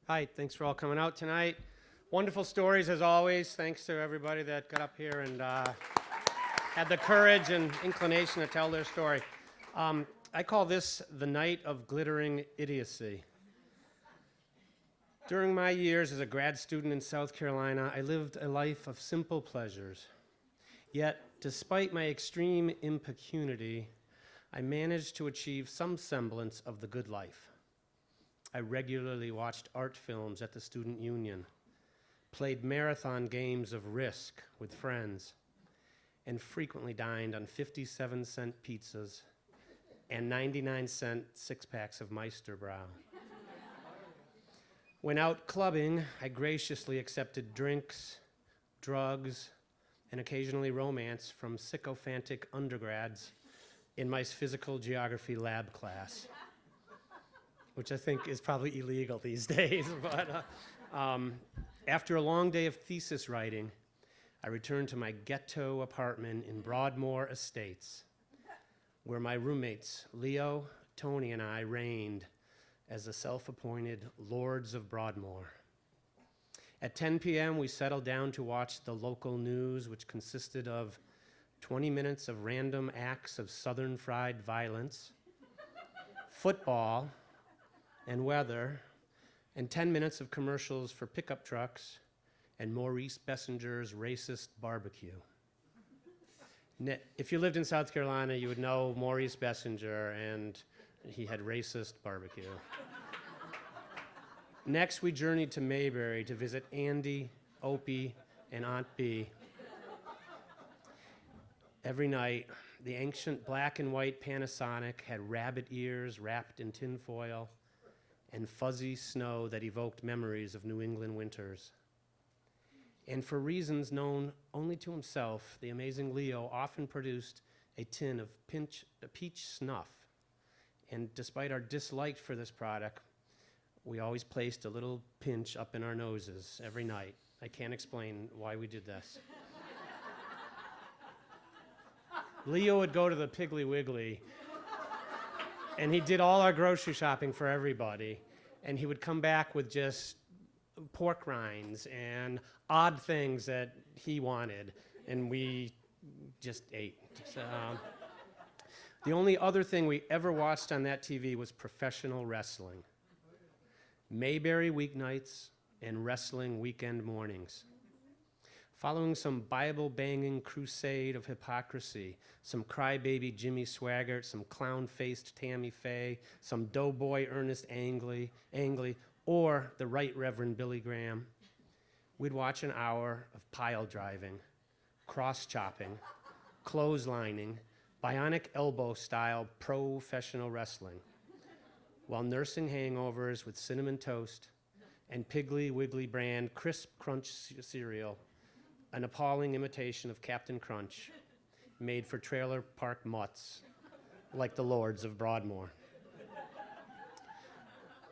Hi, thanks for all coming out tonight. Wonderful stories as always. Thanks to everybody that got up here and had the courage and inclination to tell their story. I call this the night of glittering idiocy. During my years as a grad student in South Carolina, I lived a life of simple pleasures. Yet, despite my extreme impecunity, I managed to achieve some semblance of the good life. I regularly watched art films at the Student Union, played marathon games of Risk with friends, and frequently dined on 57-cent pizzas and 99-cent six-packs of Meisterbrow. When out clubbing, I graciously accepted drinks, drugs, and occasionally romance from sycophantic undergrads in my physical geography lab class, which I think is probably illegal these days. But after a long day of thesis writing, I returned to my ghetto apartment in Broadmoor Estates, where my roommates, Leo, Tony, and I reigned as the self-appointed Lords of Broadmoor. At 10 p.m., we settled down to watch the local news, which consisted of 20 minutes of random acts of Southern fried violence, football, and weather, and 10 minutes of commercials for pickup trucks and Maurice Bessinger's racist barbecue. If you lived in South Carolina, you would know Maurice Bessinger, and he had racist barbecue. Next, we journeyed to Mayberry to visit Andy, Opie, and Aunt Bee. Every night, the ancient black and white Panasonic had rabbit ears wrapped in tinfoil and fuzzy snow that evoked memories of New England winters. And for reasons known only to himself, the amazing Leo often produced a tin of peach snuff. And despite our dislike for this product, we always placed a little pinch up in our noses every night. I can't explain why we did this. Leo would go to the Piggly Wiggly, and he did all our grocery shopping for everybody, and he would come back with just pork rinds and odd things that he wanted, and we just ate. So, the only other thing we ever watched on that TV was professional wrestling. Mayberry weeknights and wrestling weekend mornings. Following some Bible-banging crusade of hypocrisy, some crybaby Jimmy Swaggart, some clown-faced Tammy Faye, some doughboy Ernest Angley, or the Right Reverend Billy Graham, we'd watch an hour of pile driving, cross-chopping, clotheslining, bionic elbow-style professional wrestling, while nursing hangovers with cinnamon toast and Piggly Wiggly brand Crisp Crunch cereal, an appalling imitation of Captain Crunch, made for trailer park mutts, like the Lords of Broadmoor.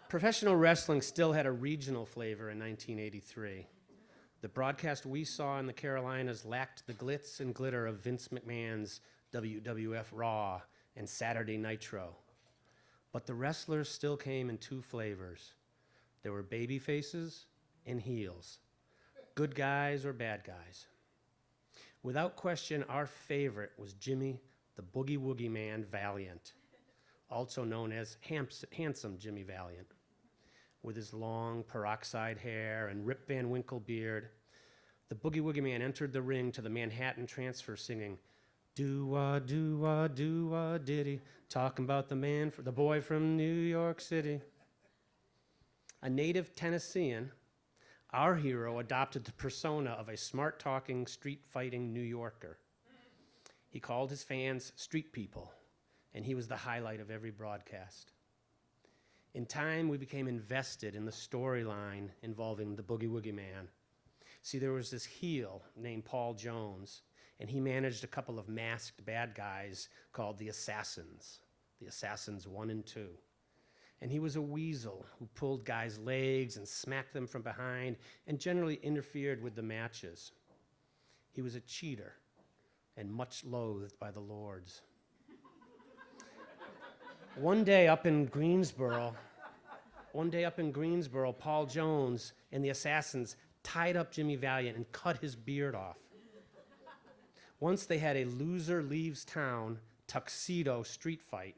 Professional wrestling still had a regional flavor in 1983. The broadcast we saw in the Carolinas lacked the glitz and glitter of Vince McMahon's WWF Raw and Saturday Nitro. But the wrestlers still came in two flavors. There were baby faces and heels. Good guys or bad guys. Without question, our favorite was Jimmy, the Boogie Woogie Man Valiant, also known as Handsome Jimmy Valiant. With his long peroxide hair and Rip Van Winkle beard, the Boogie Woogie Man entered the ring to the Manhattan Transfer singing, "Do-wah, do-wah, do-wah, diddy," talking about the boy from New York City. A native Tennessean, our hero adopted the persona of a smart-talking, street-fighting New Yorker. He called his fans street people, and he was the highlight of every broadcast. In time, we became invested in the storyline involving the Boogie Woogie Man. See, there was this heel named Paul Jones, and he managed a couple of masked bad guys called the Assassins 1 and 2. And he was a weasel who pulled guys' legs and smacked them from behind and generally interfered with the matches. He was a cheater and much loathed by the Lords. One day up in Greensboro, One day up in Greensboro, Paul Jones and the assassins tied up Jimmy Valiant and cut his beard off. Once they had a loser leaves town tuxedo street fight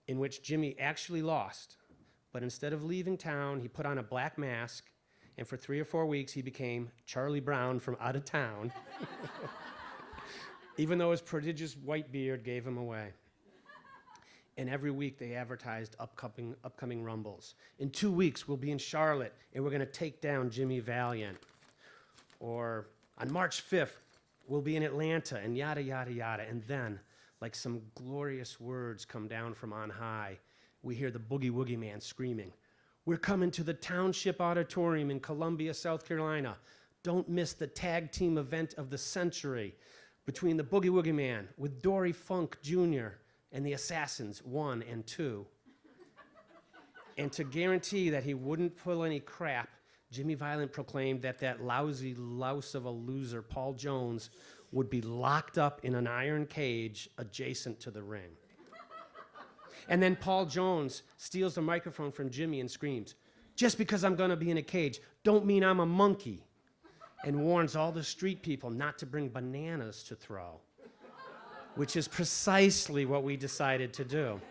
in which Jimmy actually lost, but instead of leaving town, he put on a black mask, and for 3 or 4 weeks, he became Charlie Brown from out of town, even though his prodigious white beard gave him away. And every week, they advertised upcoming rumbles. In 2 weeks, we'll be in Charlotte, and we're going to take down Jimmy Valiant. Or on March 5th, we'll be in Atlanta, and yada, yada, yada. And then, like some glorious words come down from on high, we hear the Boogie Woogie Man screaming, "We're coming to the Township Auditorium in Columbia, South Carolina. Don't miss the tag team event of the century between the Boogie Woogie Man with Dory Funk Jr. and the Assassins 1 and 2. And to guarantee that he wouldn't pull any crap, Jimmy Valiant proclaimed that that lousy louse of a loser, Paul Jones, would be locked up in an iron cage adjacent to the ring. And then Paul Jones steals the microphone from Jimmy and screams, "Just because I'm going to be in a cage, don't mean I'm a monkey," and warns all the street people not to bring bananas to throw, which is precisely what we decided to do.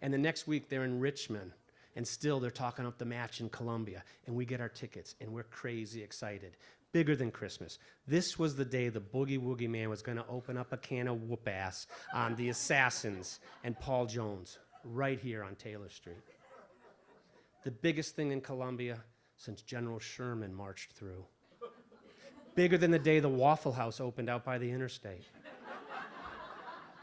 And the next week, they're in Richmond, and still they're talking up the match in Columbia, and we get our tickets, and we're crazy excited. Bigger than Christmas. This was the day the Boogie Woogie Man was going to open up a can of whoop-ass on the Assassins and Paul Jones, right here on Taylor Street. The biggest thing in Columbia since General Sherman marched through. Bigger than the day the Waffle House opened out by the interstate.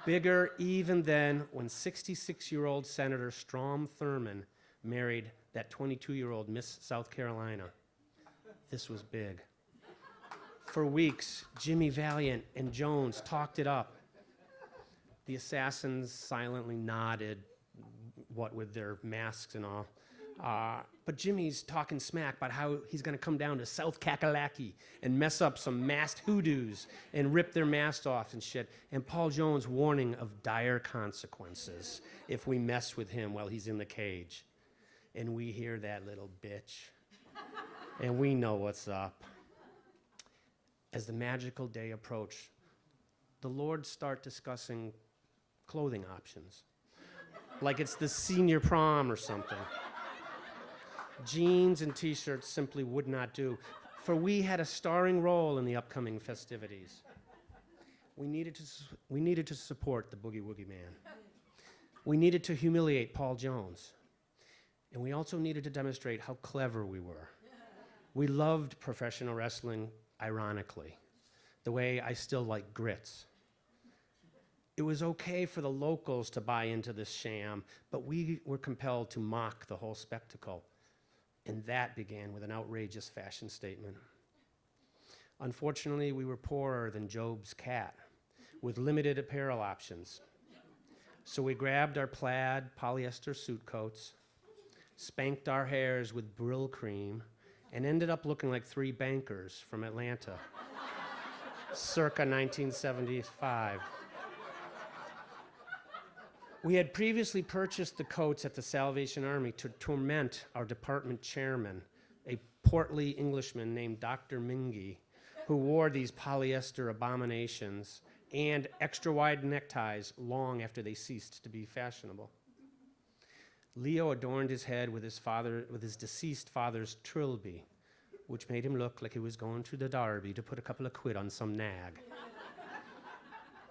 Bigger even than when 66-year-old Senator Strom Thurmond married that 22-year-old Miss South Carolina. This was big. For weeks, Jimmy Valiant and Jones talked it up. The Assassins silently nodded, what with their masks and all. But Jimmy's talking smack about how he's going to come down to South Kakalaki and mess up some masked hoodoos and rip their masks off and shit. And Paul Jones warning of dire consequences if we mess with him while he's in the cage. And we hear that little bitch. And we know what's up. As the magical day approached, the Lords start discussing clothing options. Like it's the senior prom or something. Jeans and t-shirts simply would not do, for we had a starring role in the upcoming festivities. We needed to support the Boogie Woogie Man. We needed to humiliate Paul Jones. And we also needed to demonstrate how clever we were. We loved professional wrestling, ironically, the way I still like grits. It was okay for the locals to buy into this sham, but we were compelled to mock the whole spectacle. And that began with an outrageous fashion statement. Unfortunately, we were poorer than Job's cat, with limited apparel options. So we grabbed our plaid polyester suit coats, spanked our hairs with Brill cream, and ended up looking like 3 bankers from Atlanta, circa 1975. We had previously purchased the coats at the Salvation Army to torment our department chairman, a portly Englishman named Dr. Mingy, who wore these polyester abominations and extra-wide neckties long after they ceased to be fashionable. Leo adorned his head with his deceased father's trilby, which made him look like he was going to the Derby to put a couple of quid on some nag.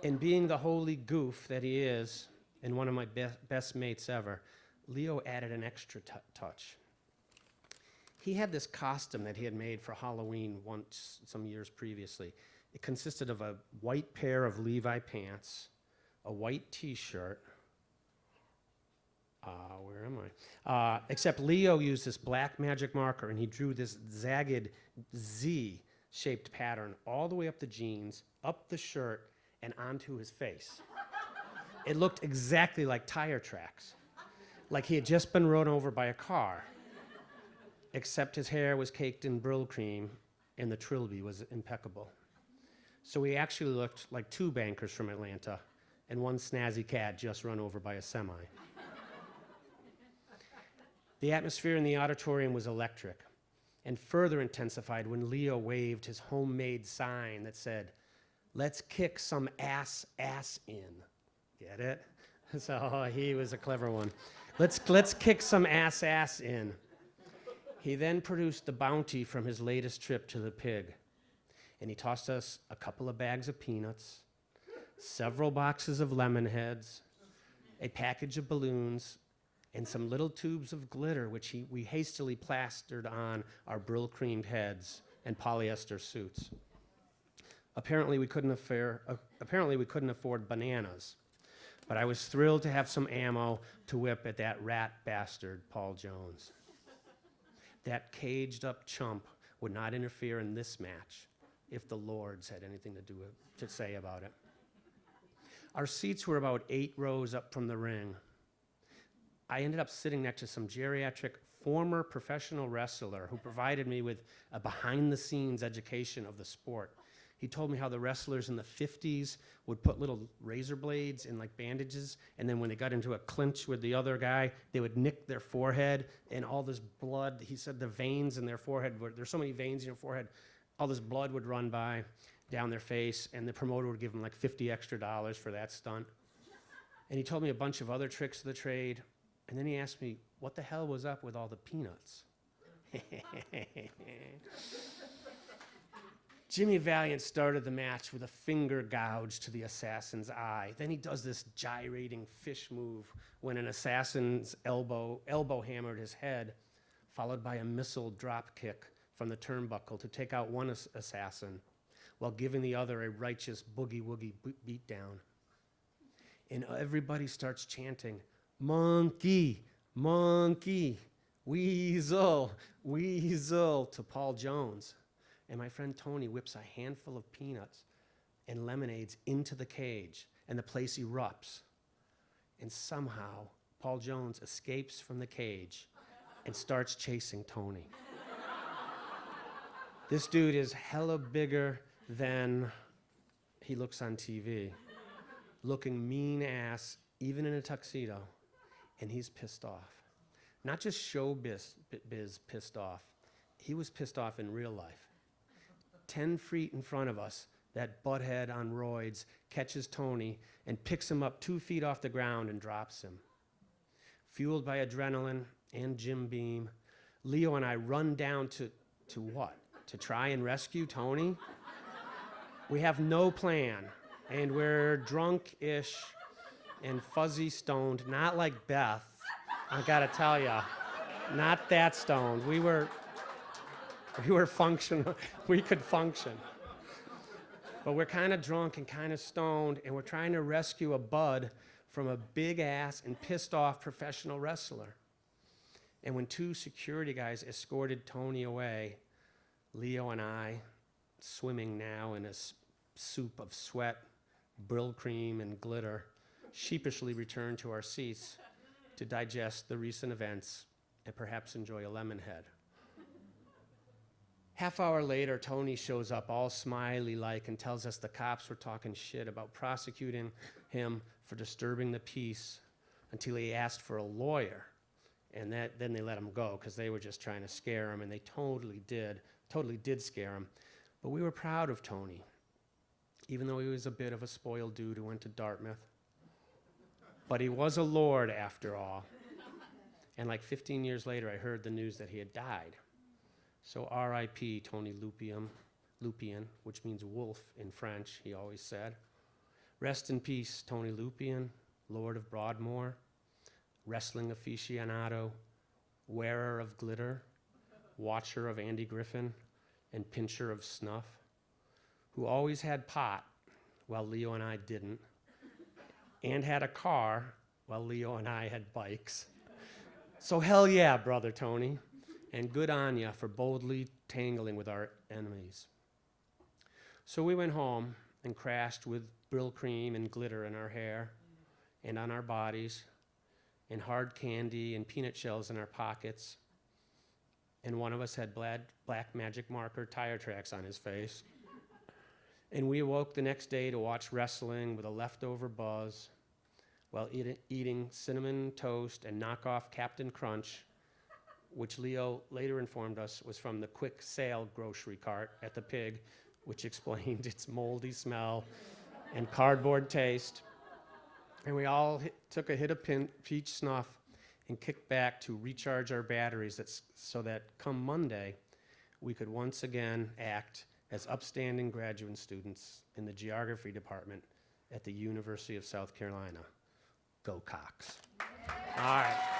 And being the holy goof that he is, and one of my best mates ever, Leo added an extra touch. He had this costume that he had made for Halloween once, some years previously. It consisted of a white pair of Levi pants, a white t-shirt, where am I? Except Leo used this black magic marker and he drew this zagged Z-shaped pattern all the way up the jeans, up the shirt, and onto his face. It looked exactly like tire tracks, like he had just been run over by a car, except his hair was caked in Brill cream and the trilby was impeccable. So we actually looked like 2 bankers from Atlanta and 1 snazzy cat just run over by a semi. The atmosphere in the auditorium was electric and further intensified when Leo waved his homemade sign that said, "Let's kick some ass in." Get it? So he was a clever one. Let's kick some ass in. He then produced the bounty from his latest trip to the pig, and he tossed us a couple of bags of peanuts, several boxes of lemon heads, a package of balloons, and some little tubes of glitter, which we hastily plastered on our Brill-creamed heads and polyester suits. Apparently we couldn't afford bananas, but I was thrilled to have some ammo to whip at that rat bastard, Paul Jones. That caged-up chump would not interfere in this match if the Lords had anything to say about it. Our seats were about 8 rows up from the ring. I ended up sitting next to some geriatric former professional wrestler who provided me with a behind-the-scenes education of the sport. He told me how the wrestlers in the 50s would put little razor blades in like bandages, and then when they got into a clinch with the other guy, they would nick their forehead, and all this blood, he said the veins in their forehead, there's so many veins in your forehead, all this blood would run down their face, and the promoter would give them like $50 extra for that stunt. And he told me a bunch of other tricks of the trade, and then he asked me what the hell was up with all the peanuts. Jimmy Valiant started the match with a finger gouge to the assassin's eye. Then he does this gyrating fish move when an assassin's elbow hammered his head, followed by a missile drop kick from the turnbuckle to take out one assassin while giving the other a righteous boogie-woogie beatdown. And everybody starts chanting, "Monkey, monkey, weasel, weasel," to Paul Jones. And my friend Tony whips a handful of peanuts and lemonades into the cage, and the place erupts. And somehow, Paul Jones escapes from the cage and starts chasing Tony. This dude is hella bigger than he looks on TV, looking mean ass, even in a tuxedo, and he's pissed off. Not just showbiz pissed off, he was pissed off in real life. 10 feet in front of us, that butthead on roids catches Tony and picks him up 2 feet off the ground and drops him. Fueled by adrenaline and Jim Beam, Leo and I run down to what? To try and rescue Tony? We have no plan, and we're drunk-ish and fuzzy stoned, not like Beth, I gotta tell ya, not that stoned. We were functional, we could function. But we're kind of drunk and kind of stoned, and we're trying to rescue a bud from a big-ass and pissed-off professional wrestler. And when 2 security guys escorted Tony away, Leo and I, swimming now in a soup of sweat, Brill cream, and glitter, sheepishly returned to our seats to digest the recent events and perhaps enjoy a lemon head. Half hour later, Tony shows up all smiley-like and tells us the cops were talking shit about prosecuting him for disturbing the peace until he asked for a lawyer. And then they let him go because they were just trying to scare him, and they totally did scare him. But we were proud of Tony, even though he was a bit of a spoiled dude who went to Dartmouth. But he was a lord after all. And like 15 years later, I heard the news that he had died. So R.I.P. Tony Lupien, which means wolf in French, he always said. Rest in peace, Tony Lupien, Lord of Broadmoor, wrestling aficionado, wearer of glitter, watcher of Andy Griffin, and pincher of snuff, who always had pot while Leo and I didn't, and had a car while Leo and I had bikes. So hell yeah, brother Tony. And good on ya for boldly tangling with our enemies. So we went home and crashed with Brill cream and glitter in our hair and on our bodies, and hard candy and peanut shells in our pockets. And one of us had black magic marker tire tracks on his face. And we awoke the next day to watch wrestling with a leftover buzz while eating cinnamon toast and knockoff Captain Crunch which Leo later informed us was from the quick sale grocery cart at the Pig, which explained its moldy smell and cardboard taste. And we all took a hit of peach snuff and kicked back to recharge our batteries so that come Monday, we could once again act as upstanding graduate students in the geography department at the University of South Carolina. Go Cox. All right.